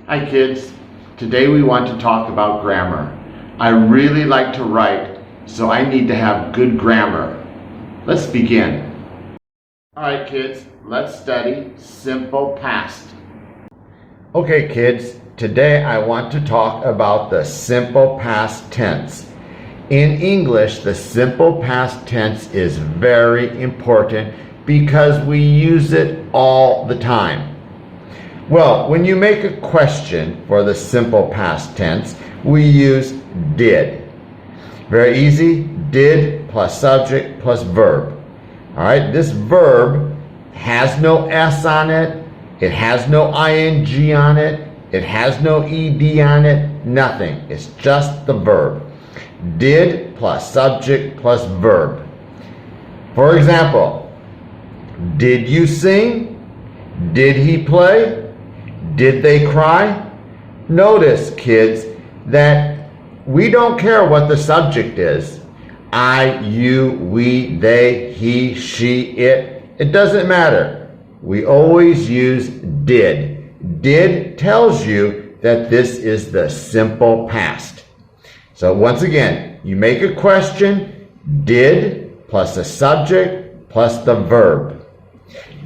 Hi kids, today we want to talk about grammar. I really like to write, so I need to have good grammar. Let's begin. Alright kids, let's study simple past. Okay kids, today I want to talk about the simple past tense. In English, the simple past tense is very important because we use it all the time. Well, when you make a question for the simple past tense, we use did. Very easy, did plus subject plus verb. All right, this verb has no S on it, it has no ing on it, it has no ed on it, nothing. It's just the verb. Did plus subject plus verb. For example, did you sing? Did he play? Did they cry? Notice, kids, that we don't care what the subject is. I, you, we, they, he, she, it. It doesn't matter. We always use did. Did tells you that this is the simple past. So once again, you make a question, did plus a subject plus the verb.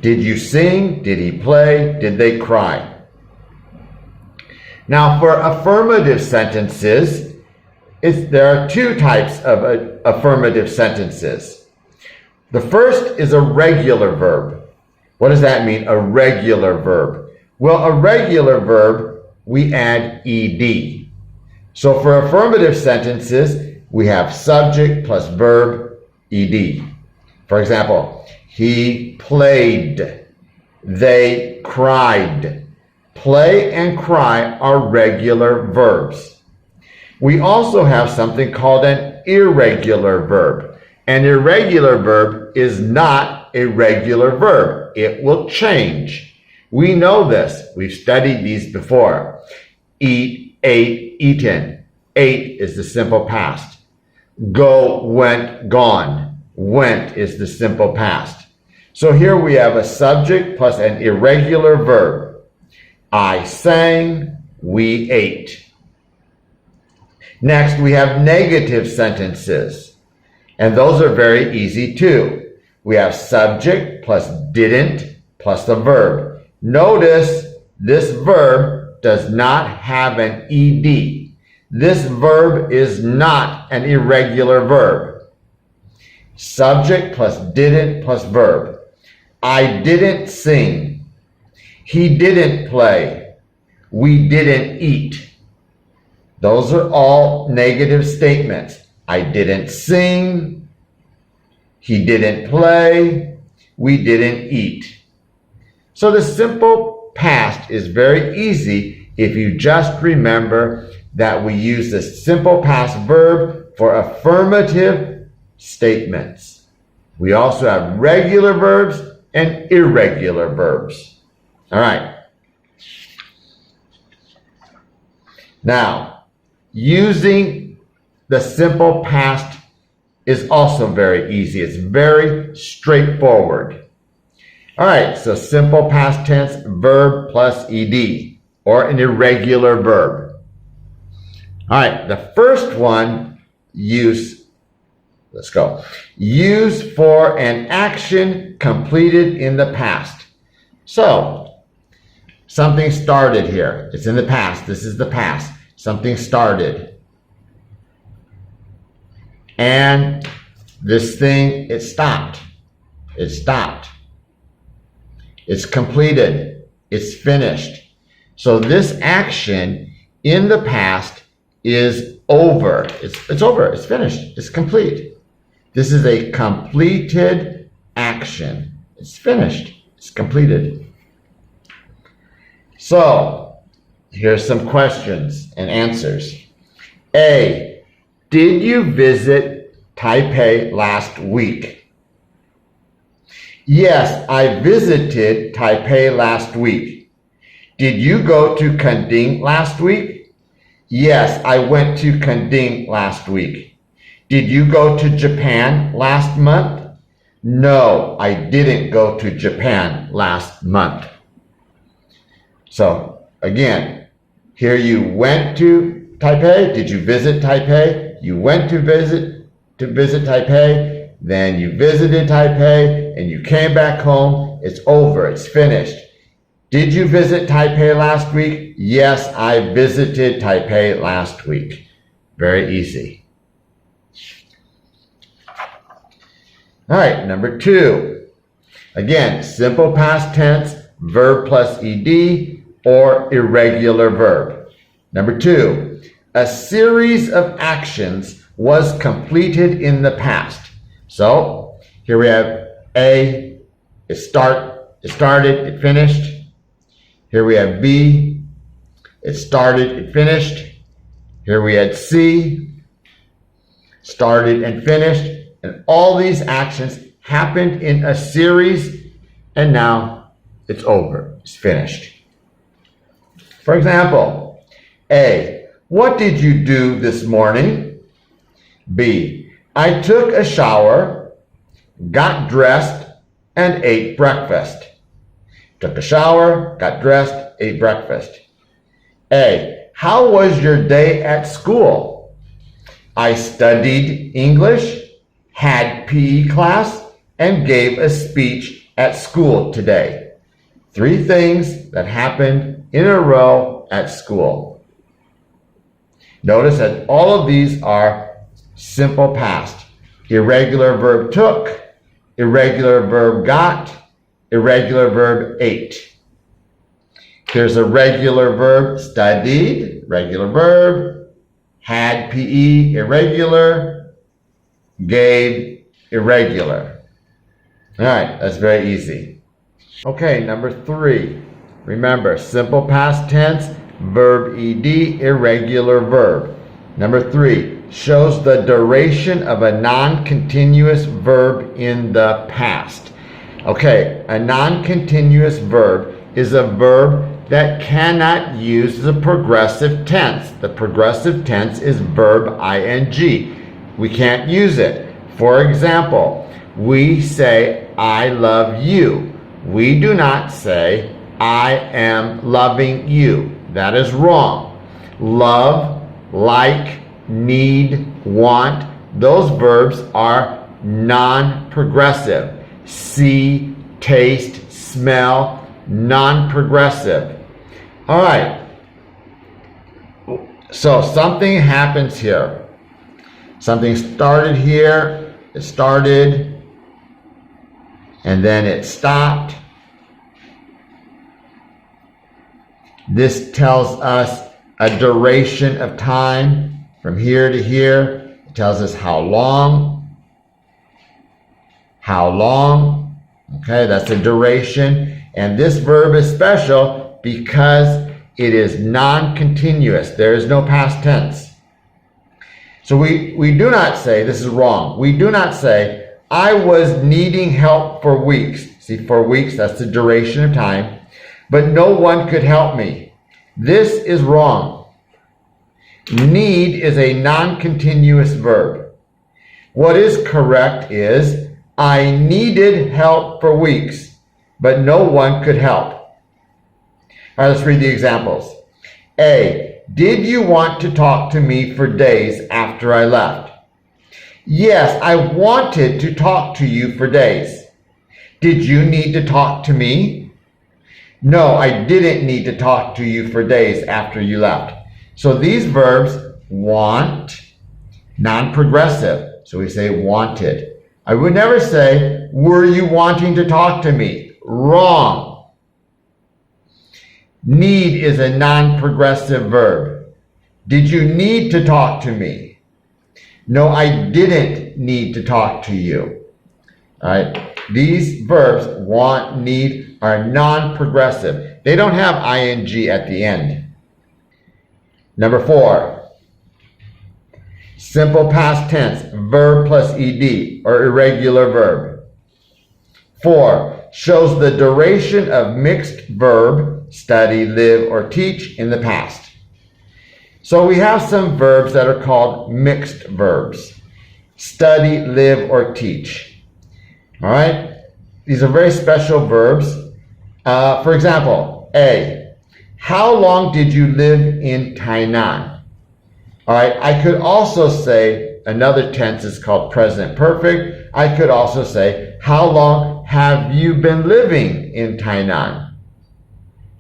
Did you sing? Did he play? Did they cry? Now for affirmative sentences, there are two types of affirmative sentences. The first is a regular verb. What does that mean, a regular verb? Well, a regular verb, we add ed. So for affirmative sentences, we have subject plus verb, ed. For example, he played, they cried. Play and cry are regular verbs. We also have something called an irregular verb. An irregular verb is not a regular verb. It will change. We know this. We've studied these before. Eat, ate, eaten. Ate is the simple past. Go, went, gone. Went is the simple past. So here we have a subject plus an irregular verb. I sang, we ate. Next, we have negative sentences. And those are very easy too. We have subject plus didn't plus the verb. Notice this verb does not have an ed. This verb is not an irregular verb. Subject plus didn't plus verb. I didn't sing. He didn't play. We didn't eat. Those are all negative statements. I didn't sing. He didn't play. We didn't eat. So the simple past is very easy if you just remember that we use the simple past verb for affirmative statements. We also have regular verbs and irregular verbs. All right. Now, using the simple past is also very easy. It's very straightforward. All right, so simple past tense, verb plus ed, or an irregular verb. All right, the first one, use for an action completed in the past. So, something started here. It's in the past. This is the past. Something started. And this thing, it stopped. It stopped. It's completed. It's finished. So this action in the past is over. It's over. It's finished. It's complete. This is a completed action. It's finished. It's completed. So, here's some questions and answers. A, did you visit Taipei last week? Yes, I visited Taipei last week. Did you go to Kending last week? Yes, I went to Kending last week. Did you go to Japan last month? No, I didn't go to Japan last month. So again, Here you went to Taipei. Did you visit Taipei? You went to visit Taipei. Then you visited Taipei and you came back home. It's over. It's finished. Did you visit Taipei last week? Yes, I visited Taipei last week. Very easy. All right, number 2. Again, simple past tense, verb plus ed, or irregular verb. Number 2, a series of actions was completed in the past. So here we have A, it started, it finished. Here we have B, it started, it finished. Here we had C, started and finished. And all these actions happened in a series, and now it's over, it's finished. For example, A, what did you do this morning? B, I took a shower, got dressed, and ate breakfast. Took a shower, got dressed, ate breakfast. A, how was your day at school? I studied English, had PE class, and gave a speech at school today. 3 things that happened in a row at school. Notice that all of these are simple past. Irregular verb took, irregular verb got, irregular verb ate. Here's a regular verb, studied, regular verb, had PE, irregular, gave, irregular. All right, that's very easy. Okay, number 3. Remember, simple past tense, verb ed, irregular verb. Number 3, shows the duration of a non-continuous verb in the past. Okay, a non-continuous verb is a verb that cannot use the progressive tense. The progressive tense is verb ing. We can't use it. For example, we say, I love you. We do not say, I am loving you. That is wrong. Love, like, need, want, those verbs are non-progressive. See, taste, smell, non-progressive. All right. So something happens here. Something started here. It started, and then it stopped. This tells us a duration of time from here to here. It tells us how long. How long. Okay, that's a duration. And this verb is special because it is non-continuous. There is no past tense. So we do not say, this is wrong. We do not say, I was needing help for weeks. See, for weeks, that's the duration of time. But no one could help me. This is wrong. Need is a non-continuous verb. What is correct is, I needed help for weeks, but no one could help. All right, let's read the examples. A, did you want to talk to me for days after I left? Yes, I wanted to talk to you for days. Did you need to talk to me? No, I didn't need to talk to you for days after you left. So these verbs, want, non-progressive. So we say wanted. I would never say, were you wanting to talk to me? Wrong. Need is a non-progressive verb. Did you need to talk to me? No, I didn't need to talk to you. All right. These verbs, want, need, are non-progressive. They don't have ing at the end. Number 4. Simple past tense, verb plus ed, or irregular verb. 4. Shows the duration of mixed verb, study, live, or teach in the past. So we have some verbs that are called mixed verbs. Study, live, or teach. All right? These are very special verbs. For example, A, how long did you live in Tainan? All right, I could also say, another tense is called present perfect. I could also say, how long have you been living in Tainan?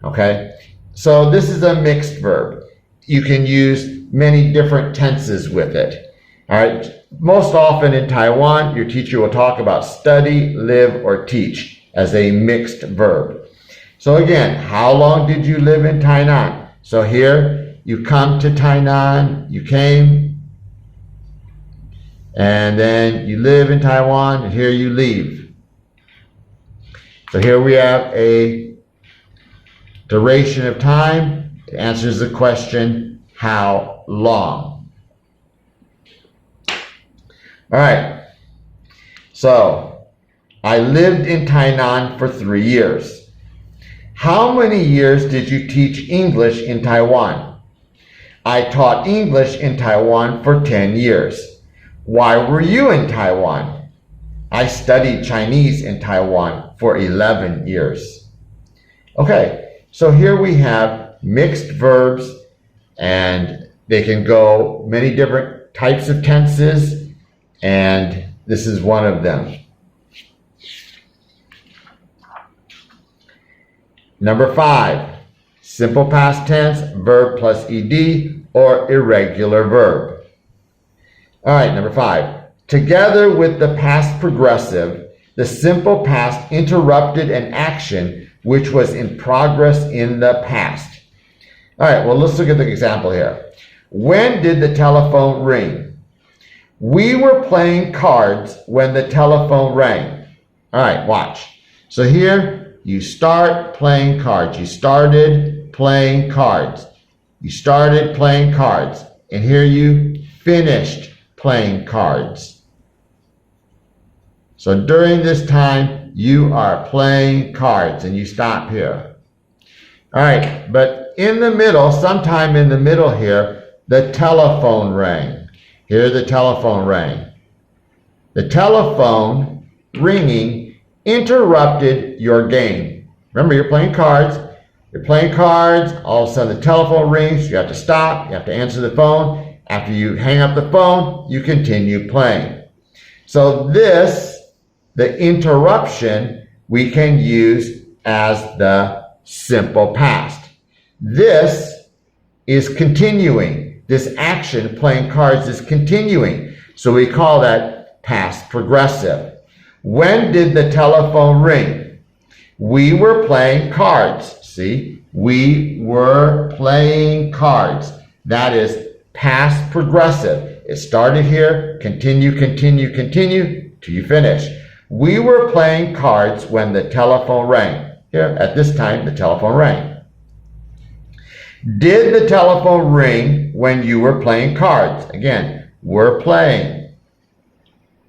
Okay, so this is a mixed verb. You can use many different tenses with it. All right, most often in Taiwan, your teacher will talk about study, live, or teach as a mixed verb. So again, how long did you live in Tainan? So here, you come to Tainan, you came, and then you live in Taiwan, and here you leave. So here we have a duration of time. It answers the question, how long? All right, so I lived in Tainan for 3 years. How many years did you teach English in Taiwan? I taught English in Taiwan for 10 years. Why were you in Taiwan? I studied Chinese in Taiwan for 11 years. Okay, so here we have mixed verbs, and they can go many different types of tenses, and this is one of them. Number 5, simple past tense, verb plus ed, or irregular verb. All right, number 5. Together with the past progressive, the simple past interrupted an action which was in progress in the past. All right, well, let's look at the example here. When did the telephone ring? We were playing cards when the telephone rang. All right, watch. So here, you start playing cards. You started playing cards. You started playing cards. And here you finished playing cards. So during this time, you are playing cards, and you stop here. All right, but in the middle, sometime in the middle here, the telephone rang. Here the telephone rang. The telephone ringing interrupted your game. Remember, you're playing cards. You're playing cards. All of a sudden, the telephone rings. You have to stop. You have to answer the phone. After you hang up the phone, you continue playing. So this, the interruption, we can use as the simple past. This is continuing. This action, playing cards, is continuing. So we call that past progressive. When did the telephone ring? We were playing cards. See, we were playing cards. That is past progressive. It started here, continue, continue, continue, till you finish. We were playing cards when the telephone rang. Here, at this time, the telephone rang. Did the telephone ring when you were playing cards? Again, we're playing.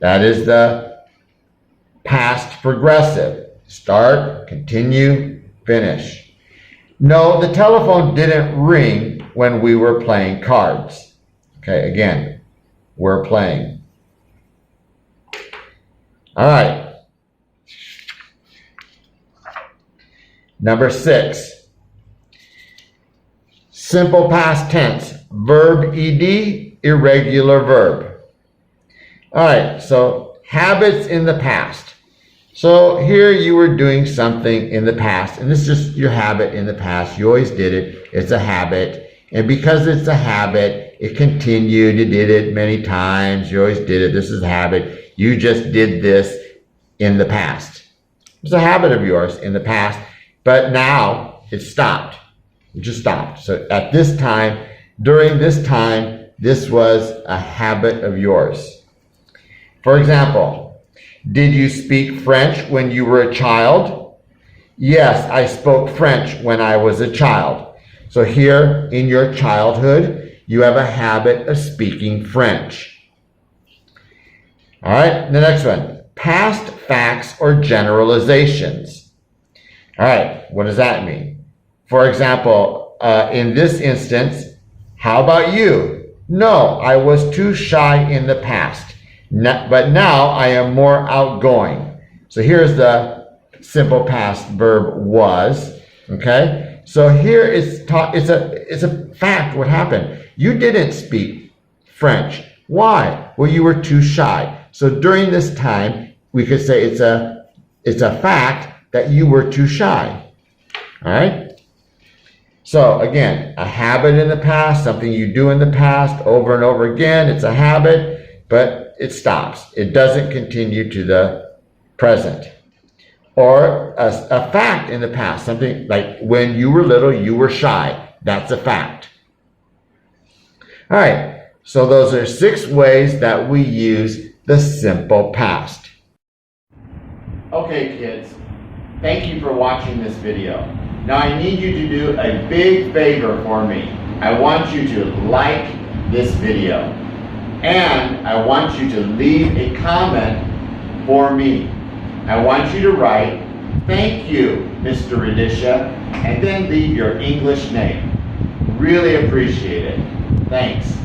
That is the past progressive. Start, continue, finish. No, the telephone didn't ring when we were playing cards. Okay, again, we're playing. All right. Number 6. Simple past tense, verb ed, irregular verb. All right, so habits in the past. So here you were doing something in the past, and this is just your habit in the past. You always did it. It's a habit. And because it's a habit, it continued. You did it many times. You always did it. This is a habit. You just did this in the past. It's a habit of yours in the past, but now it stopped. It just stopped. So at this time, during this time, this was a habit of yours. For example, did you speak French when you were a child? Yes, I spoke French when I was a child. So here in your childhood, you have a habit of speaking French. All right, the next one, past facts or generalizations. All right, what does that mean? For example, in this instance, how about you? No, I was too shy in the past. But now I am more outgoing. So here's the simple past verb was, okay? So here it's a fact what happened. You didn't speak French. Why? Well, you were too shy. So during this time, we could say it's a fact that you were too shy. All right? So again, a habit in the past, something you do in the past over and over again, it's a habit, but it stops. It doesn't continue to the present. Or a fact in the past, something like when you were little, you were shy. That's a fact. All right, so those are 6 ways that we use the simple past. Okay, kids, thank you for watching this video. Now I need you to do a big favor for me. I want you to like this video. And I want you to leave a comment for me. I want you to write, "Thank you, Mr. Radisha," and then leave your English name. Really appreciate it. Thanks.